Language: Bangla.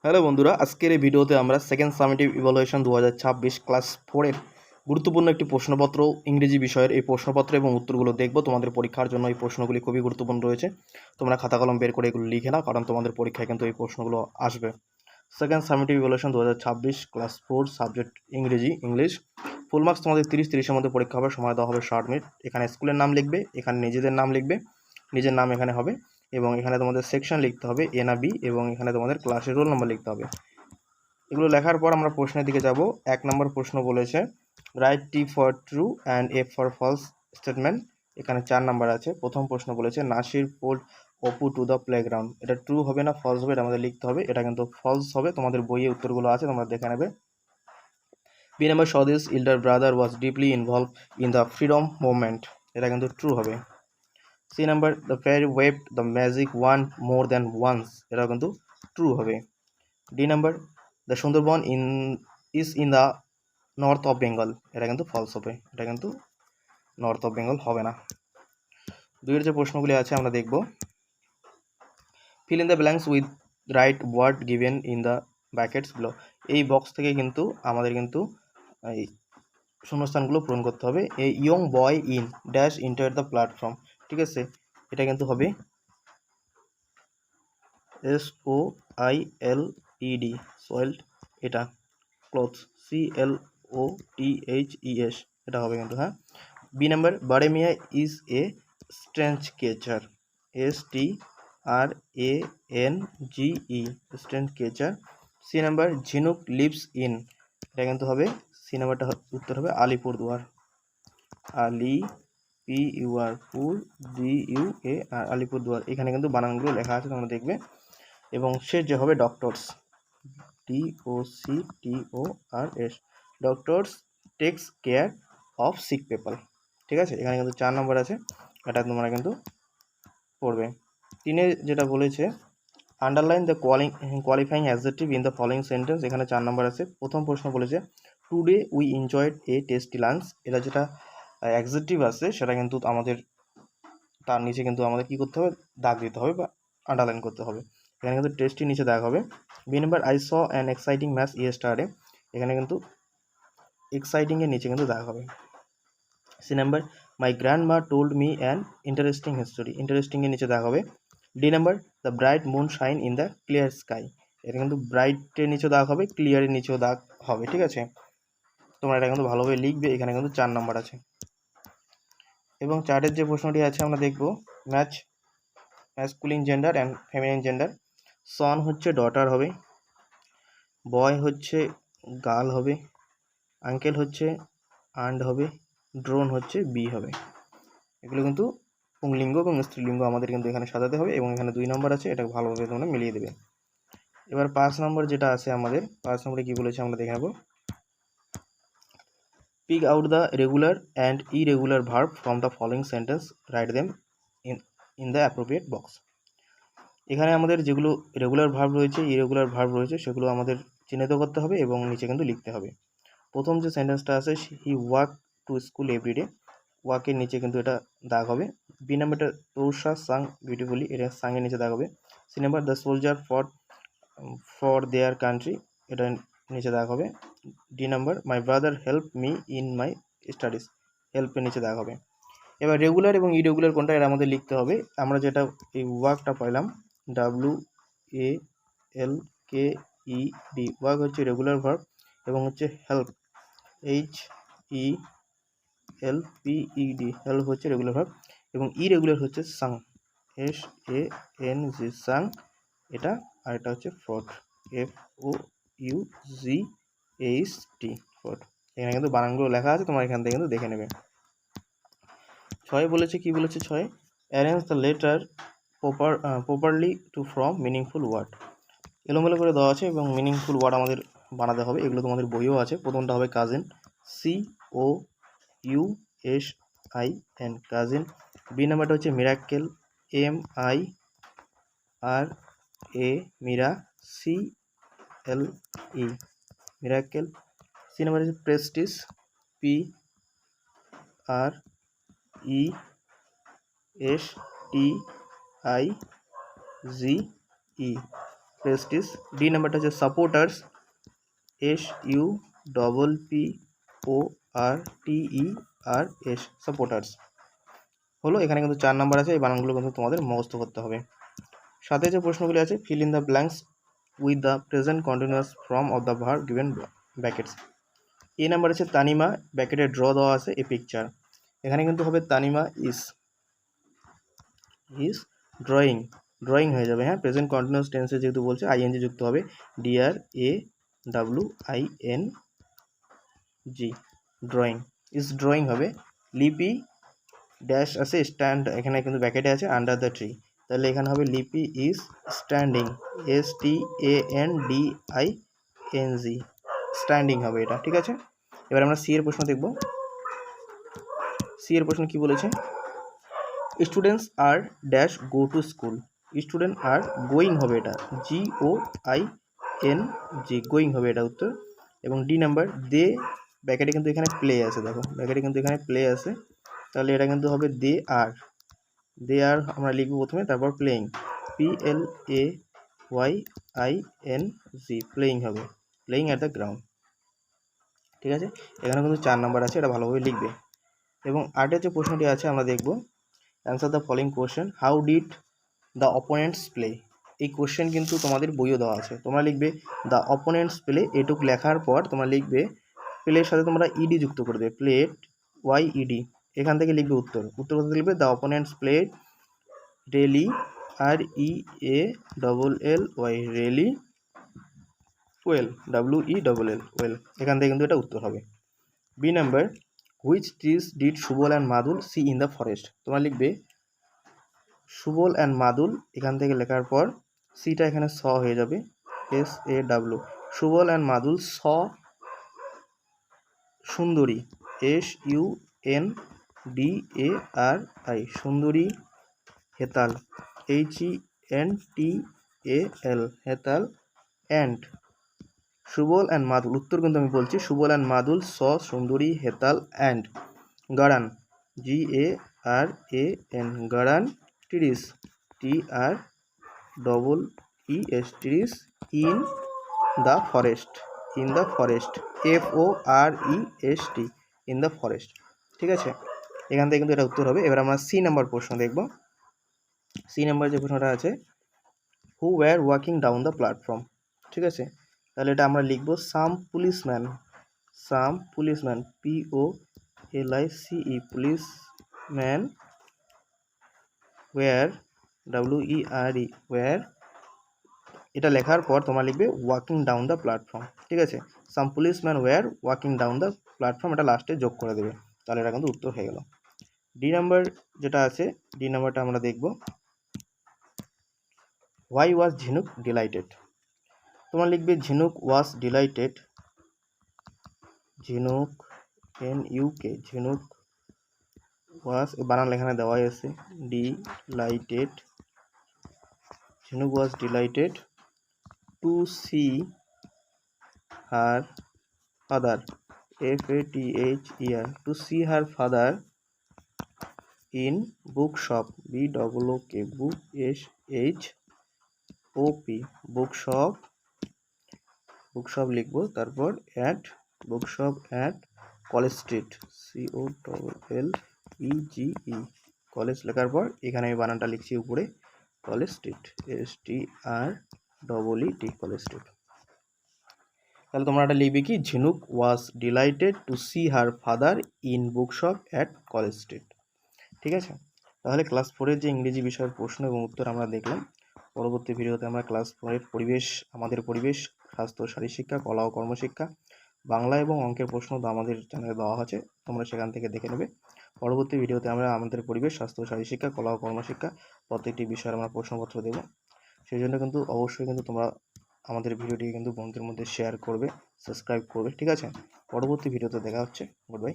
হ্যালো বন্ধুরা, আজকের এই ভিডিওতে আমরা সেকেন্ড সামেটিভ ইভালুয়েশন 2026 ক্লাস 4-এর গুরুত্বপূর্ণ একটি প্রশ্নপত্র ইংরেজি বিষয়ের এই প্রশ্নপত্র এবং উত্তরগুলো দেখব। তোমাদের পরীক্ষার জন্য এই প্রশ্নগুলি খুবই গুরুত্বপূর্ণ রয়েছে। তোমরা খাতা কলম বের করে এগুলো লিখে নাও, কারণ তোমাদের পরীক্ষায় কিন্তু এই প্রশ্নগুলো আসবে। Second summative evaluation 2026 class 4 subject English. Full marks তোমাদের 30-30-এর মধ্যে পরীক্ষা হবে। সময় দেওয়া হবে 60 মিনিট। এখানে স্কুলের নাম লিখবে, এখানে নিজেদের নাম লিখবে, নিজের নাম এখানে হবে, এবং এখানে তোমাদের সেকশন লিখতে হবে এ না বি, এবং এখানে তোমাদের ক্লাসের রোল নাম্বার লিখতে হবে। এগুলো লেখার পর আমরা প্রশ্নের দিকে যাব। 1 নম্বর প্রশ্ন বলেছে right T for true and F for false statement. এখানে 4 নাম্বার আছে। প্রথম প্রশ্ন বলেছে Nasir pulled Apu to the playground. এটা ট্রু হবে না ফলস হবে, এটা আমাদের লিখতে হবে। এটা কিন্তু ফলস হবে। তোমাদের বইয়ে উত্তরগুলো আছে, তোমরা দেখে নেবে। B number Swadesh elder brother was deeply involve in the freedom movement. এটা কিন্তু ট্রু হবে। C number the fairy waved the magic one more than once. এটা কিন্তু ট্রু হবে। D number the Sundarban is in the north of Bengal. এটা কিন্তু ফলস হবে, এটা কিন্তু নর্থ অফ বেঙ্গল হবে না। দুইয়ের যে প্রশ্নগুলি আছে আমরা দেখব। Fill in the blanks with right word given in the brackets below. এই বক্স থেকে কিন্তু আমাদের কিন্তু এই শূন্যস্থানগুলো পূরণ করতে হবে। A young boy in dash enter the platform. ঠিক আছে, এটা কিন্তু হবে SOILED সোয়েল্ড। এটা ক্লোথস CLOTHES, এটা হবে কিন্তু। হ্যাঁ। বি নাম্বার বারেমিয়া is a strange creature STRANGE strange creature. C number ঝিনুক লিভস ইন। এটা কিন্তু হবে সি নাম্বারটা উত্তর হবে আলিপুরদুয়ার। আলিপুরদুয়ার। এখানে কিন্তু বানানগুলো লেখা আছে, তোমরা দেখবে। এবং শেষ যে হবে doctors DOCTORS। Doctors takes care of sick people. ঠিক আছে, এখানে কিন্তু 4 নম্বর আছে, এটা তোমরা কিন্তু পড়বে। 3-এ যেটা বলেছে underline the qualifying adjective in the following sentence. এখানে 4 নম্বর আছে। প্রথম প্রশ্ন বলেছে today we enjoyed A tasty lunch. এটা যেটা অ্যাডজেক্টিভ আছে সেটা কিন্তু আমাদের তার নিচে কিন্তু আমাদের কী করতে হবে, দাগ দিতে হবে বা আন্ডারলাইন করতে হবে। এখানে কিন্তু টেস্টি নিচে দাগ হবে। B number I saw an exciting match yesterday. এখানে কিন্তু এক্সাইটিংয়ের নিচে কিন্তু দাগ হবে। C number my grandma told me an interesting history. ইন্টারেস্টিংয়ের নিচে দাগ হবে। D number the bright moon shine in the clear sky. এটা কিন্তু ব্রাইটের নিচেও দাগ হবে, ক্লিয়ারের নিচেও দাগ হবে। ঠিক আছে, তোমরা এটা কিন্তু ভালোভাবে লিখবে। এখানে কিন্তু 4 নাম্বার আছে। এবং 4-এর যে প্রশ্নটি আছে আমরা দেখব match masculine gender and feminine gender. Son হচ্ছে ডটার হবে, বয় হচ্ছে গার্ল হবে, আঙ্কেল হচ্ছে আন্ড হবে, ড্রোন হচ্ছে বি হবে। এগুলো কিন্তু পুংলিঙ্গ এবং স্ত্রীলিঙ্গ আমাদের কিন্তু এখানে সাজাতে হবে। এবং এখানে 2 নম্বর আছে, এটা ভালোভাবে তোমরা মিলিয়ে দেবে। এবার 5 নম্বর যেটা আছে আমাদের, 5 নম্বরে কী বলেছে আমরা দেখে নেব। Pick out the regular and irregular verb from the following sentence, write them in the appropriate box. এখানে আমাদের যেগুলো রেগুলার ভার্ব রয়েছে, ইরেগুলার ভার্ব রয়েছে, সেগুলো আমাদের চিহ্নিত করতে হবে এবং নিচে কিন্তু লিখতে হবে। প্রথম যে সেন্টেন্সটা আছে he walk to school every day, ওয়াকের নিচে কিন্তু এটা দাগ হবে। বি নাম্বারটা তোষা সাং বিউটিফুলি, এটা সাংয়ের নিচে দাগ হবে। C number the soldier for their country, এটা নিচে দাগ হবে। D number my brother help me in my studies, হেল্পের নিচে দাগ হবে। এবার রেগুলার এবং ইরেগুলার কোনটা এর আমাদের লিখতে হবে। আমরা যেটা এই ওয়ার্কটা পাইলাম WALKED, ওয়ার্ক হচ্ছে রেগুলার ভার্ব, এবং হচ্ছে হেল্প HELPED, হেল্প হচ্ছে রেগুলার ভার্ব, এবং ইরেগুলার হচ্ছে সাং SANG সাং, এটা। আর এটা হচ্ছে ফ্রড FOUGHT ফ্রড। এখানে কিন্তু বানানগুলো লেখা আছে, তোমার এখান থেকে কিন্তু দেখে নেবে। 6 বলেছে, কি বলেছে 6, arrange the letter properly to form meaningful word. এলোমেলো করে দেওয়া আছে এবং মিনিংফুল ওয়ার্ড আমাদের বানাতে হবে। এগুলো তোমাদের বইও আছে। প্রথমটা হবে কাজিন, COUSIN কাজিন। বি নাম্বারটা হচ্ছে মিরাক্কেল, MIRA মিরা, CLE মিরাক্কেল। সি নাম্বার হচ্ছে প্রেস্টিজ, PRESTIGE প্রেস্টিজ। ডি নাম্বারটা হচ্ছে সাপোর্টার্স, SUPPORTERS, সাপোর্টার্স। হলো, এখানে কিন্তু 4 নাম্বার আছে, এই বানানগুলো কিন্তু তোমাদের মুখস্থ করতে হবে। সাথে যে প্রশ্নগুলি আছে, feel in the blanks with the present continuous form of the verb given brackets. A number আছে তানিমা, ব্র্যাকেটে ড্র দেওয়া আছে এ পিকচার। এখানে কিন্তু হবে তানিমা ইজ ড্রয়িং হয়ে যাবে। হ্যাঁ, প্রেজেন্ট কন্টিনিউয়াস টেন্সে যেহেতু বলছে আইএনজি যুক্ত হবে, DRAWING, ড্রয়িং হবে। লিপি ড্যাশ আছে, স্ট্যান্ড এখানে কিন্তু ব্যাকেটে আছে, আন্ডার দ্য ট্রি, তাহলে এখানে হবে লিপি ইজ স্ট্যান্ডিং, STANDING, স্ট্যান্ডিং হবে এটা, ঠিক আছে। এবার আমরা সি এর প্রশ্ন দেখব। সি এর প্রশ্ন কি বলেছে, students are dash go to school, student are going হবে, এটা GOING, গোয়িং হবে এটা উত্তর। এবং ডি নাম্বার, দে ব্যাকেটে কিন্তু এখানে প্লে আছে, দেখো ব্যাকেটে কিন্তু এখানে প্লে আছে, তাহলে এটা কিন্তু হবে দে আর আমরা লিখব প্রথমে, তারপর প্লেয়িং, PLAYING, প্লেয়িং হবে, প্লেয়িং অ্যাট দ্য গ্রাউন্ড, ঠিক আছে। এখানে কিন্তু 4 নাম্বার আছে, এটা ভালোভাবে লিখবে। এবং 8-এর যে প্রশ্নটি আছে আমরা দেখব, answer the following question, how did the opponents play. এই কোশ্চেন কিন্তু তোমাদের বইও দেওয়া আছে, তোমরা লিখবে দ্য অপোনেন্টস প্লে, এটুক লেখার পর তোমরা লিখবে প্লের সাথে তোমরা ইডি যুক্ত করে দেবে, প্লেড YED, এখান থেকে লিখবে উত্তর কোথাতে লিখবে, the opponents played really, REALLY, really well, WELL, well, এখান থেকে কিন্তু এটা উত্তর হবে। B number, which trees did Subal and Madul see in the forest, তোমরা লিখবে সুবল অ্যান্ড মাদুল, এখান থেকে লেখার পর সিটা এখানে স হয়ে যাবে, SAW, Subal and Madul saw sundari, SUNDARI, sundari hetal, HENTAL, hetal, and Subal and Madul, উত্তর কিন্তু আমি বলছি, Subal and Madul saw sundari hetal and garan, GARAN, garan trees, TREES, trees in the forest, FOREST, in the forest, ঠিক আছে। এখান থেকে কিন্তু এটা উত্তর হবে। এবার আমরা সি নাম্বার প্রশ্ন দেখব। সি নাম্বার যে প্রশ্নটা আছে, who were walking down the platform, ঠিক আছে, তাহলে এটা আমরা লিখব some policeman, POLICE, policeman were, WERE, were, এটা লেখার পর তোমরা লিখবে ওয়াকিং ডাউন দ্য প্ল্যাটফর্ম, ঠিক আছে। Some policeman were walking down the platform, এটা লাস্টে যোগ করে দেবে, তাহলে এটা কিন্তু উত্তর হয়ে গেল। ডি নাম্বার যেটা আছে, ডি নাম্বারটা আমরা দেখব, হোয়াই ওয়াজ ঝিনুক ডিলাইটেড, তোমরা লিখবে ঝিনুক ওয়াজ ডিলাইটেড, ঝিনুক NUK, ঝিনুক ওয়াজ, বানান এখানে দেওয়াই আছে, delighted, Jhinuk was delighted to see her father, FATHER, to see her father in book shop, BOOK, book SHOP, bookshop লিখবো, তারপর bookshop at College Street, COLLEGE, college লেখার পর এখানে আমি বানানটা লিখছি উপরে, College Street, STREET, College Street. তাহলে তোমরা এটা লিখবে কি, Jhinuk was delighted to see her father in bookshop at College Street, ঠিক আছে। তাহলে ক্লাস 4-এর যে ইংরেজি বিষয়ের প্রশ্ন এবং উত্তর আমরা দেখলাম। পরবর্তী ভিডিওতে আমরা ক্লাস 4-এর আমাদের পরিবেশ, স্বাস্থ্য, শারীরশিক্ষা, কলা ও কর্মশিক্ষা, বাংলা এবং অঙ্কের প্রশ্ন আমাদের চ্যানেলে দেওয়া আছে, তোমরা সেখান থেকে দেখে নেবে। পরবর্তী ভিডিওতে আমরা আমাদের পরিবেশ, স্বাস্থ্য, শারীরশিক্ষা, কলা ও কর্মশিক্ষা প্রত্যেকটি বিষয়ে আমরা প্রশ্নপত্র দেব। সেই জন্য কিন্তু অবশ্যই কিন্তু তোমরা আমাদের ভিডিওটিকে কিন্তু বন্ধুদের মধ্যে শেয়ার করবে, সাবস্ক্রাইব করবে, ঠিক আছে। পরবর্তী ভিডিওতে দেখা হচ্ছে, গুড বাই।